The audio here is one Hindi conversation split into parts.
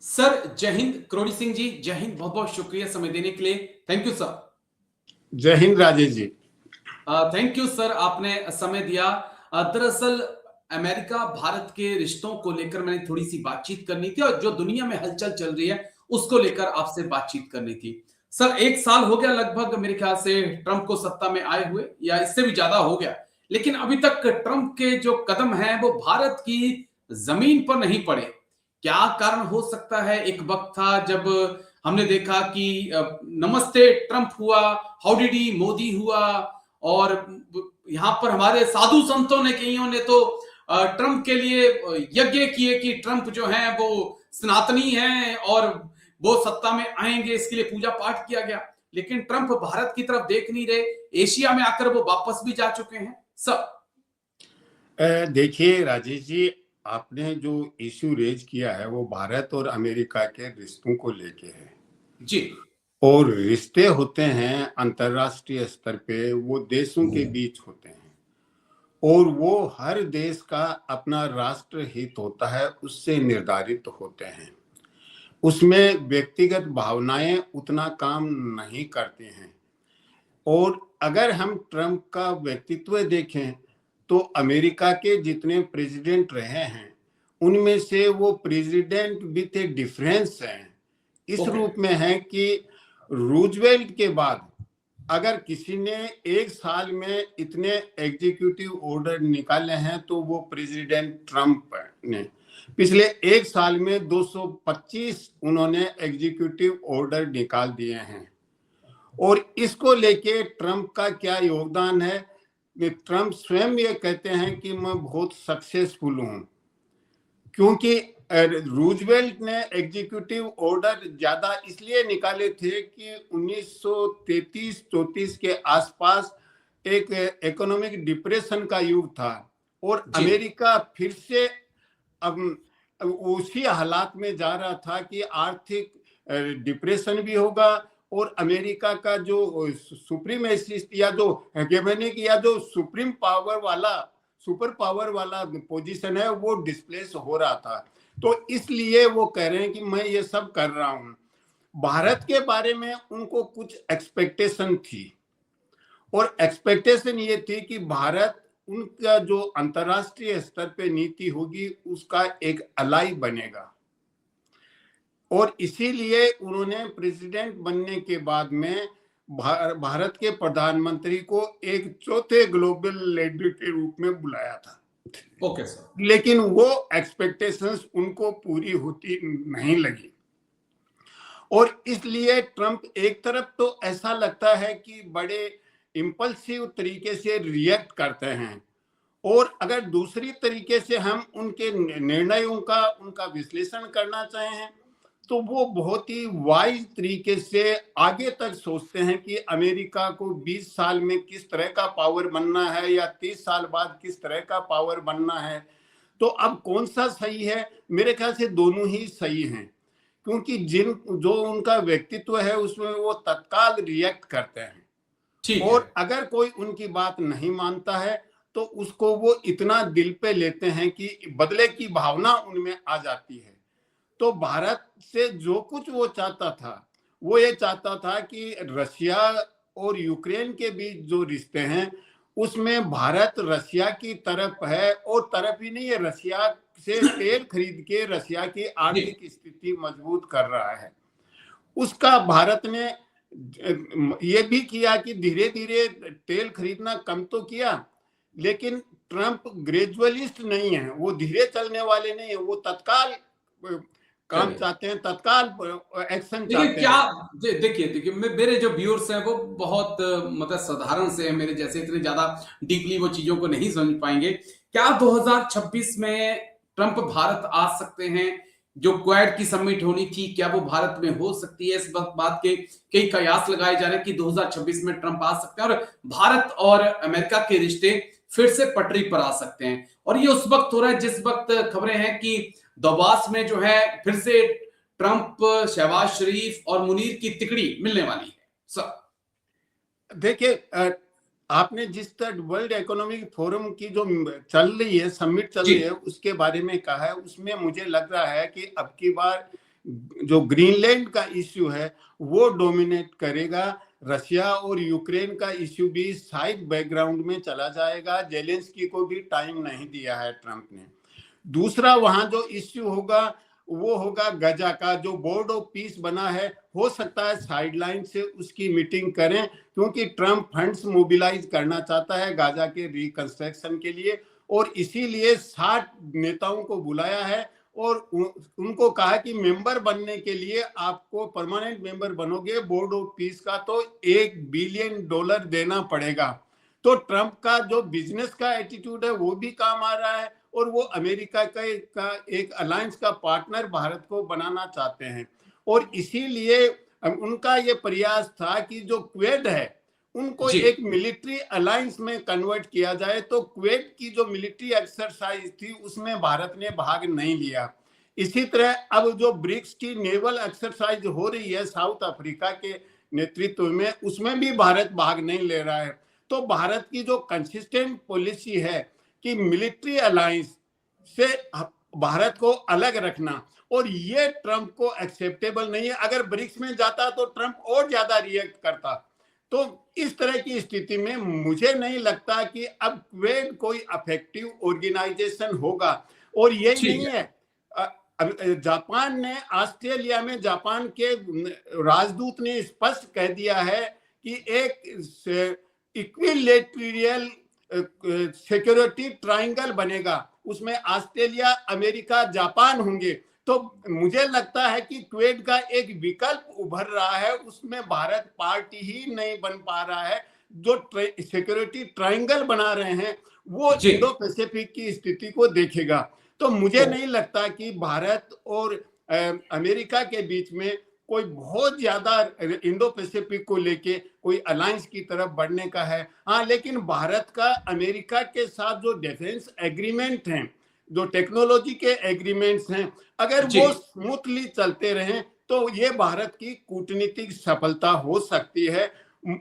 सर जय हिंद। करोड़ी सिंह जी, जय हिंद। बहुत बहुत शुक्रिया समय देने के लिए। Thank you sir. जय Hind Rajesh ji. Thank you sir, आपने समय दिया। दरअसल अमेरिका भारत के रिश्तों को लेकर मैंने थोड़ी सी बातचीत करनी थी और जो दुनिया में हलचल चल रही है उसको लेकर आपसे बातचीत करनी थी। सर, एक साल हो गया लगभग मेरे ख्याल से ट्रंप को सत्ता में आए हुए, या इससे भी ज्यादा हो गया, लेकिन अभी तक ट्रंप के जो कदम हैं वो भारत की जमीन पर नहीं पड़े। क्या कारण हो सकता है? एक वक्त था जब हमने देखा कि नमस्ते ट्रंप हुआ, हाउडी मोदी हुआ, और यहां पर हमारे साधु संतों ने, कईयों ने तो ट्रंप के लिए यज्ञ किए कि ट्रंप जो है वो सनातनी हैं और वो सत्ता में आएंगे, इसके लिए पूजा पाठ किया गया। लेकिन ट्रंप भारत की तरफ देख नहीं रहे, एशिया में आकर वो वापस भी जा चुके हैं। सब देखिए राजेश जी, आपने जो इश्यू रेज किया है वो भारत और अमेरिका के रिश्तों को लेके है जी। और रिश्ते होते हैं अंतरराष्ट्रीय स्तर पे, वो देशों के बीच होते हैं और वो हर देश का अपना राष्ट्र हित होता है, उससे निर्धारित होते हैं। उसमें व्यक्तिगत भावनाएं उतना काम नहीं करती हैं। और अगर हम ट्रंप का व्यक्तित्व देखें तो अमेरिका के जितने प्रेसिडेंट रहे हैं उनमें से वो प्रेसिडेंट विथ ए डिफरेंस हैं। इस रूप में है कि रूजवेल्ट के बाद अगर किसी ने एक साल में इतने एग्जीक्यूटिव ऑर्डर निकाले हैं तो वो प्रेसिडेंट ट्रंप ने पिछले एक साल में 225 उन्होंने एग्जीक्यूटिव ऑर्डर निकाल दिए हैं। और इसको लेके ट्रंप का क्या योगदान है? ट्रंप स्वयं ये कहते हैं कि मैं बहुत सक्सेसफुल हूं, क्योंकि रूजवेल्ट ने एग्जीक्यूटिव ऑर्डर ज्यादा इसलिए निकाले थे कि 1933-34 के आसपास एक इकोनॉमिक डिप्रेशन का युग था और अमेरिका फिर से अब उसी हालात में जा रहा था कि आर्थिक डिप्रेशन भी होगा और अमेरिका का जो सुप्रीमेसिस्ट या जो हेगेमोनिक या जो सुपर पावर वाला पोजीशन है वो डिस्प्लेस हो रहा था। तो इसलिए वो कह रहे हैं कि मैं ये सब कर रहा हूं। भारत के बारे में उनको कुछ एक्सपेक्टेशन थी और एक्सपेक्टेशन ये थी कि भारत उनका जो अंतर्राष्ट्रीय स्तर पे नीति होगी उसका एक अलाई बनेगा और इसीलिए उन्होंने प्रेसिडेंट बनने के बाद में भारत के प्रधानमंत्री को एक चौथे ग्लोबल लीडर के रूप में बुलाया था। Okay sir. लेकिन वो एक्सपेक्टेशंस उनको पूरी होती नहीं लगी और इसलिए ट्रंप एक तरफ तो ऐसा लगता है कि बड़े इंपल्सिव तरीके से रिएक्ट करते हैं और अगर दूसरी तरीके से हम उनके निर्णयों का उनका विश्लेषण करना चाहें तो वो बहुत ही वाइज तरीके से आगे तक सोचते हैं कि अमेरिका को 20 साल में किस तरह का पावर बनना है या 30 साल बाद किस तरह का पावर बनना है। तो अब कौन सा सही है? मेरे ख्याल से दोनों ही सही हैं, क्योंकि जो उनका व्यक्तित्व है उसमें वो तत्काल रिएक्ट करते हैं और अगर कोई उनकी बात नहीं मानता है तो उसको वो इतना दिल पे लेते हैं कि बदले की भावना उनमें आ जाती है। तो भारत से जो कुछ वो चाहता था वो ये चाहता था कि रशिया और यूक्रेन के बीच जो रिश्ते हैं उसमें भारत रशिया की तरफ है और तरफ ही नहीं है, रशिया से तेल खरीद के रशिया की आर्थिक स्थिति मजबूत कर रहा है। उसका भारत ने ये भी किया कि धीरे धीरे तेल खरीदना कम तो किया, लेकिन ट्रंप ग्रेजुअलिस्ट नहीं है, वो धीरे चलने वाले नहीं है, वो तत्काल काम चाहते हैं, तत्काल एक्शन चाहते हैं। क्या देखिए मेरे जो व्यूअर्स हैं वो बहुत मतलब साधारण से हैं, मेरे जैसे इतने ज्यादा डीपली वो चीजों को नहीं समझ पाएंगे। क्या 2026 में ट्रंप भारत आ सकते हैं? जो क्वाड की समिट होनी थी, क्या वो भारत में हो सकती है? इस बात के कई कयास लगाए जा रहे हैं कि 2026 में ट्रंप आ सकते हैं और भारत और अमेरिका के रिश्ते फिर से पटरी पर आ सकते हैं। और ये उस वक्त हो रहा है जिस वक्त खबरें हैं कि दवास में जो है फिर से ट्रंप, शहबाज शरीफ और मुनीर की तिकड़ी मिलने वाली है। सर देखिए, आपने जिस तरह वर्ल्ड इकोनॉमिक फोरम की जो चल रही है, समिट चल रही है, उसके बारे में कहा है, उसमें मुझे लग रहा है कि अब की बार जो ग्रीनलैंड का इश्यू है वो डोमिनेट करेगा। रशिया और यूक्रेन का इश्यू भी साइड बैकग्राउंड में चला जाएगा। जेलेंस्की को भी टाइम नहीं दिया है ट्रंप ने। दूसरा वहां जो इश्यू होगा वो होगा गजा का। जो बोर्ड ऑफ पीस बना है, हो सकता है साइडलाइन से उसकी मीटिंग करें, क्योंकि ट्रंप फंड्स मोबिलाइज करना चाहता है गाजा के रिकंस्ट्रक्शन के लिए, और इसीलिए 60 नेताओं को बुलाया है और उनको कहा कि मेंबर बनने के लिए आपको, परमानेंट मेंबर बनोगे बोर्ड ऑफ पीस का, तो $1 बिलियन देना पड़ेगा। तो ट्रंप का जो बिजनेस का एटीट्यूड है वो भी काम आ रहा है, और वो अमेरिका का एक अलायंस का पार्टनर भारत को बनाना चाहते हैं। और इसीलिए उनका ये प्रयास था कि जो क्वेड है उनको जी एक मिलिट्री अलायंस में कन्वर्ट किया जाए। तो क्वेड की जो मिलिट्री एक्सरसाइज थी उसमें भारत ने भाग नहीं लिया। इसी तरह अब जो ब्रिक्स की नेवल एक्सरसाइज हो रही है साउथ अफ्रीका के नेतृत्व में, उसमें भी भारत भाग नहीं ले रहा है। तो भारत की जो कंसिस्टेंट पॉलिसी है कि मिलिट्री अलायंस से भारत को अलग रखना, और ये ट्रंप को एक्सेप्टेबल नहीं है। अगर ब्रिक्स में जाता तो ट्रंप और ज्यादा रिएक्ट करता। तो इस तरह की स्थिति में मुझे नहीं लगता कि अब क्वेड कोई इफेक्टिव ऑर्गेनाइजेशन होगा। और यही ठीक नहीं है। है, जापान ने, ऑस्ट्रेलिया में जापान के राजदूत ने स्पष्ट कह दिया है कि एक इक्विलेटरल सिक्योरिटी ट्रायंगल बनेगा, उसमें ऑस्ट्रेलिया, अमेरिका, जापान होंगे। तो मुझे लगता है कि क्वेड का एक विकल्प उभर रहा है, उसमें भारत पार्टी ही नहीं बन पा रहा है। जो सिक्योरिटी ट्रायंगल बना रहे हैं वो जी इंडो पैसिफिक की स्थिति को देखेगा। तो मुझे नहीं लगता कि भारत और अमेरिका के बीच में कोई बहुत ज्यादा इंडो पैसिफिक को लेके कोई अलायंस की तरफ बढ़ने का है। हाँ, लेकिन भारत का अमेरिका के साथ जो डिफेंस एग्रीमेंट हैं, जो टेक्नोलॉजी के एग्रीमेंट्स हैं, अगर जी वो स्मूथली चलते रहें तो ये भारत की कूटनीतिक सफलता हो सकती है।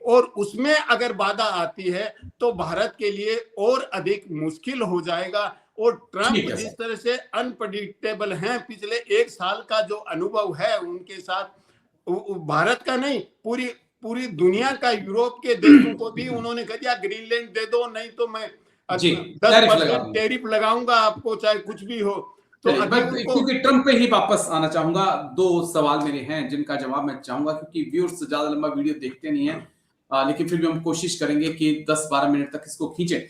और उसमें अगर बाधा आती है तो भारत के लिए और अधिक मुश्किल हो जाएगा। और ट्रंप ठीक है जिस सर। तरह से अनप्रडिक्टेबल हैं, पिछले 1 साल का जो अनुभव है उनके साथ, भारत का नहीं, पूरी पूरी दुनिया का, यूरोप के देशों को भी उन्होंने कह दिया ग्रीनलैंड दे दो, नहीं तो मैं जी, दस टैरिफ लगा परसेंट दूंगा। टैरिफ लगाऊंगा आपको, चाहे कुछ भी हो। तो चलिए, अभी मैं उनको, क्योंकि ट्रंप पे ही वापस आना चाहूंगा। 2 सवाल मेरे हैं जिनका जवाब मैं चाहूंगा, क्योंकि व्यूअर्स ज्यादा लंबा वीडियो देखते नहीं है, लेकिन फिर भी हम कोशिश करेंगे कि 10-12 मिनट तक इसको खींचे।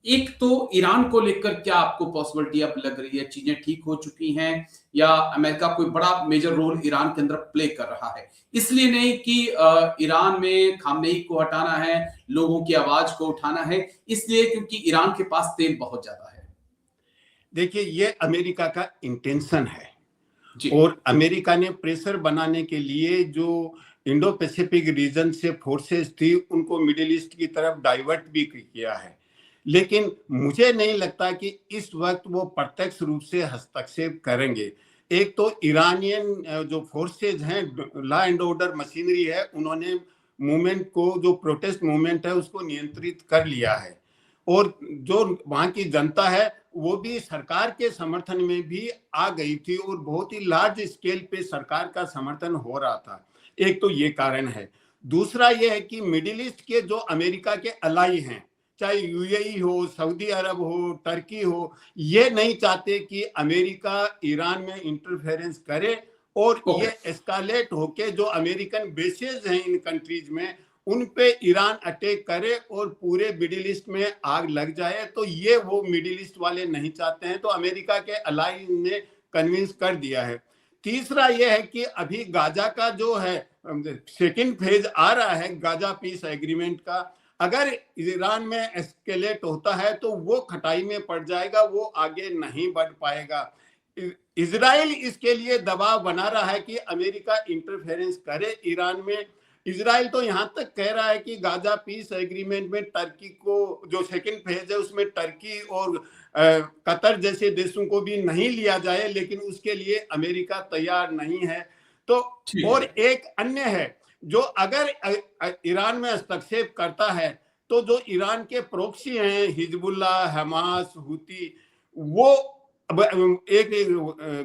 एक तो ईरान को लेकर क्या आपको पॉसिबिलिटी अब लग रही है, चीजें ठीक हो चुकी हैं, या अमेरिका कोई बड़ा मेजर रोल ईरान के अंदर प्ले कर रहा है? इसलिए नहीं कि ईरान में खामनेई को हटाना है, लोगों की आवाज को उठाना है, इसलिए क्योंकि ईरान के पास तेल बहुत ज्यादा है। देखिए, ये अमेरिका का इंटेंशन है। जी और अमेरिका ने प्रेशर बनाने के लिए जो इंडो पैसिफिक रीजन से फोर्सेस थी उनको मिडिल ईस्ट की तरफ डाइवर्ट भी किया है। लेकिन मुझे नहीं लगता कि इस वक्त वो प्रत्यक्ष रूप से हस्तक्षेप करेंगे। एक तो ईरानियन जो फोर्सेज हैं, लॉ एंड ऑर्डर मशीनरी है, उन्होंने मूवमेंट को, जो प्रोटेस्ट मूवमेंट है उसको नियंत्रित कर लिया है। और जो वहां की जनता है वो भी सरकार के समर्थन में भी आ गई थी, और बहुत ही लार्ज स्केल पे सरकार का समर्थन हो रहा था। एक तो ये कारण है। दूसरा ये है कि मिडिल ईस्ट के जो अमेरिका के अलाई हैं, चाहे यूएई हो, सऊदी अरब हो, टर्की हो, ये नहीं चाहते कि अमेरिका ईरान में इंटरफेरेंस करे, और ओके। ये एस्कालेट होके जो अमेरिकन बेसेस हैं इन कंट्रीज में उन पे ईरान अटैक करे और पूरे मिडिल ईस्ट में आग लग जाए। तो ये वो मिडिल ईस्ट वाले नहीं चाहते हैं। तो अमेरिका के अलाई ने कन्विंस कर दिया है। तीसरा ये है कि अभी गाजा का जो है सेकंड फेज आ रहा है गाजा पीस एग्रीमेंट का, अगर ईरान में एस्केलेट होता है तो वो खटाई में पड़ जाएगा, वो आगे नहीं बढ़ पाएगा। इजराइल इसके लिए दबाव बना रहा है कि अमेरिका इंटरफेरेंस करे ईरान में। इजराइल तो यहां तक कह रहा है कि गाजा पीस एग्रीमेंट में टर्की को, जो सेकंड फेज है उसमें टर्की और कतर जैसे देशों को भी नहीं लिया जाए, लेकिन उसके लिए अमेरिका तैयार नहीं है। तो ठीक और है। एक अन्य है, जो अगर ईरान में हस्तक्षेप करता है तो जो ईरान के प्रोक्सी हैं, हिजबुल्लाह, हमास, हुती, वो अब एक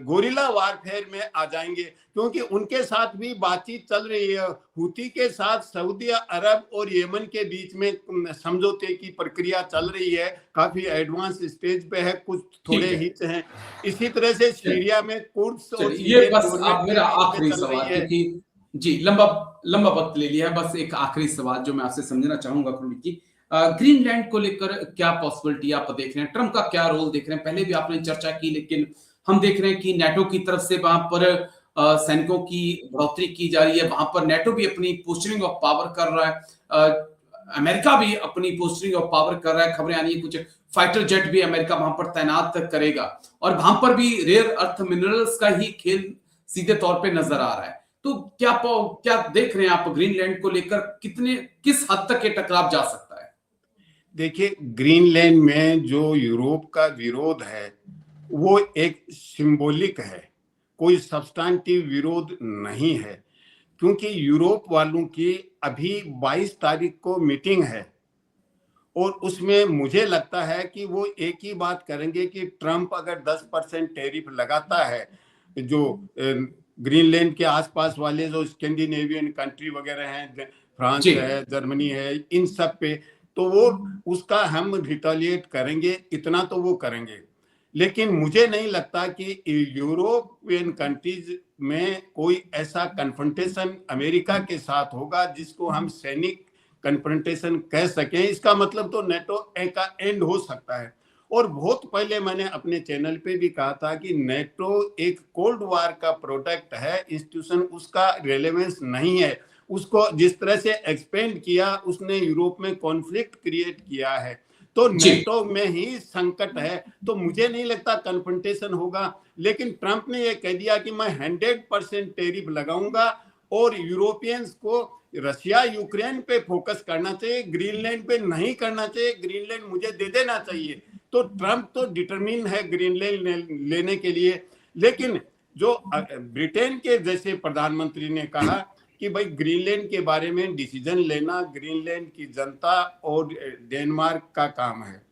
गोरिल्ला वारफेयर में आ जाएंगे, क्योंकि उनके साथ भी बातचीत चल रही है। हुती के साथ सऊदी अरब और यमन के बीच में समझौते की प्रक्रिया चल रही है, काफी एडवांस स्टेज पे है, कुछ थोड़े हित हैं। इसी तरह से सीरिया में कुर्द्स और ये सीरियन बस गवर्नमेंट आप के मेरा बीच में आखिरी चल रही सवाल, है। क्योंकि जी लंबा लंबा वक्त ले लिया है, बस एक आखिरी सवाल जो मैं आपसे समझना चाहूंगा प्रणीत जी, ग्रीनलैंड को लेकर क्या पॉसिबिलिटी आप देख रहे हैं, ट्रंप का क्या रोल देख रहे हैं? पहले भी आपने चर्चा की, लेकिन हम देख रहे हैं कि नेटो की तरफ से वहां पर सैनिकों की बढ़ोतरी की जा रही है, वहां पर नेटो भी अपनी पोस्टरिंग ऑफ पावर कर रहा है, अमेरिका भी अपनी पोस्टरिंग ऑफ पावर कर रहा है, खबरें आ रही है कुछ फाइटर जेट भी अमेरिका वहां पर तैनात करेगा, और वहां पर भी रेयर अर्थ मिनरल्स का ही खेल सीधे तौर पे नजर आ रहा है। तो क्या देख रहे हैं आप ग्रीनलैंड को लेकर, किस हद तक ये टकराव जा सकता है? देखिए, ग्रीनलैंड में जो यूरोप का विरोध है वो एक सिंबॉलिक है, कोई सब्सटेंटिव विरोध नहीं है, क्योंकि यूरोप वालों की अभी 22 तारीख को मीटिंग है और उसमें मुझे लगता है कि वो एक ही बात करेंगे कि ट्रंप अगर 10% टैरिफ लगाता है, जो ग्रीनलैंड के आसपास वाले जो स्कैंडिनेवियन कंट्री वगैरह हैं, फ्रांस है, जर्मनी है, इन सब पे, तो वो उसका हम रिटेलिएट करेंगे, इतना तो वो करेंगे। लेकिन मुझे नहीं लगता कि यूरोपियन कंट्रीज में कोई ऐसा कन्फ्रंटेशन अमेरिका के साथ होगा जिसको हम सैनिक कन्फ्रंटेशन कह सकें। इसका मतलब तो नेटो का एंड हो सकता है। और बहुत पहले मैंने अपने चैनल पे भी कहा था कि नेटो एक कोल्ड वार का प्रोडक्ट है, इंस्टीट्यूशन, उसका रेलेवेंस नहीं है। उसको जिस तरह से एक्सपेंड किया, उसने यूरोप में कॉन्फ्लिक्ट क्रिएट किया है, तो नेटो में ही संकट है। तो मुझे नहीं लगता कन्फ्रंटेशन होगा। लेकिन ट्रंप ने यह कह दिया कि मैं 100% टैरिफ लगाऊंगा और यूरोपियंस को रशिया यूक्रेन पे फोकस करना चाहिए, ग्रीनलैंड पे नहीं करना चाहिए, ग्रीनलैंड मुझे दे देना चाहिए। तो ट्रंप तो डिटरमिन है ग्रीनलैंड लेने के लिए। लेकिन जो ब्रिटेन के जैसे प्रधानमंत्री ने कहा कि भाई ग्रीनलैंड के बारे में डिसीजन लेना ग्रीनलैंड की जनता और डेनमार्क का काम है।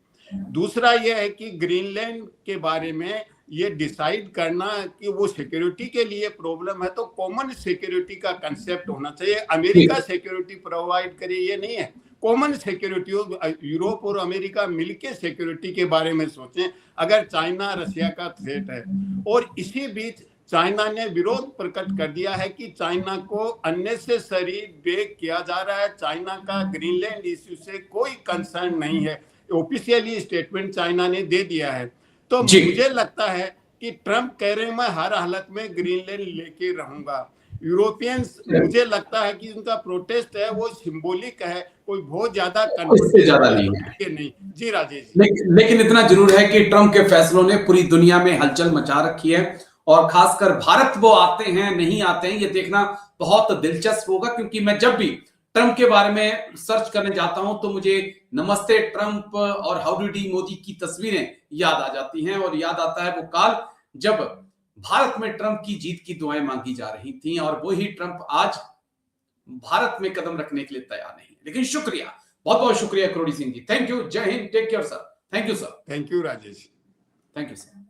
दूसरा यह है कि ग्रीनलैंड के बारे में ये डिसाइड करना कि वो सिक्योरिटी के लिए प्रॉब्लम है, तो कॉमन सिक्योरिटी का कंसेप्ट होना चाहिए। अमेरिका सिक्योरिटी प्रोवाइड करे ये नहीं है, कॉमन सिक्योरिटी हो, यूरोप और अमेरिका मिलके सिक्योरिटी के बारे में सोचें अगर चाइना रशिया का थ्रेट है। और इसी बीच चाइना ने विरोध प्रकट कर दिया है कि चाइना को अननेसेसरी ब्रेक किया जा रहा है। चाइना का ग्रीनलैंड इश्यू से कोई कंसर्न नहीं है, ऑफिशियली स्टेटमेंट चाइना ने दे दिया है। तो मुझे लगता है कि ट्रंप कह रहे हैं मैं हर हालत में ग्रीनलैंड लेके रहूंगा। यूरोपियंस, मुझे लगता है कि उनका प्रोटेस्ट है वो सिंबॉलिक है, कोई बहुत ज्यादा नहीं। जी राजेश, लेकिन इतना जरूर है कि ट्रंप के फैसलों ने पूरी दुनिया में हलचल मचा रखी है, और खासकर भारत वो आते हैं नहीं आते हैं ये देखना बहुत दिलचस्प होगा। क्योंकि मैं जब भी ट्रंप के बारे में सर्च करने जाता हूं तो मुझे नमस्ते ट्रंप और हाउ डू डी मोदी की तस्वीरें याद आ जाती हैं, और याद आता है वो काल जब भारत में ट्रंप की जीत की दुआएं मांगी जा रही थी, और वही ट्रंप आज भारत में कदम रखने के लिए तैयार नहीं। लेकिन शुक्रिया, बहुत बहुत शुक्रिया करोड़ी सिंह जी। थैंक यू, जय हिंद, take care sir. Thank you sir. Thank you Rajesh, thank you sir.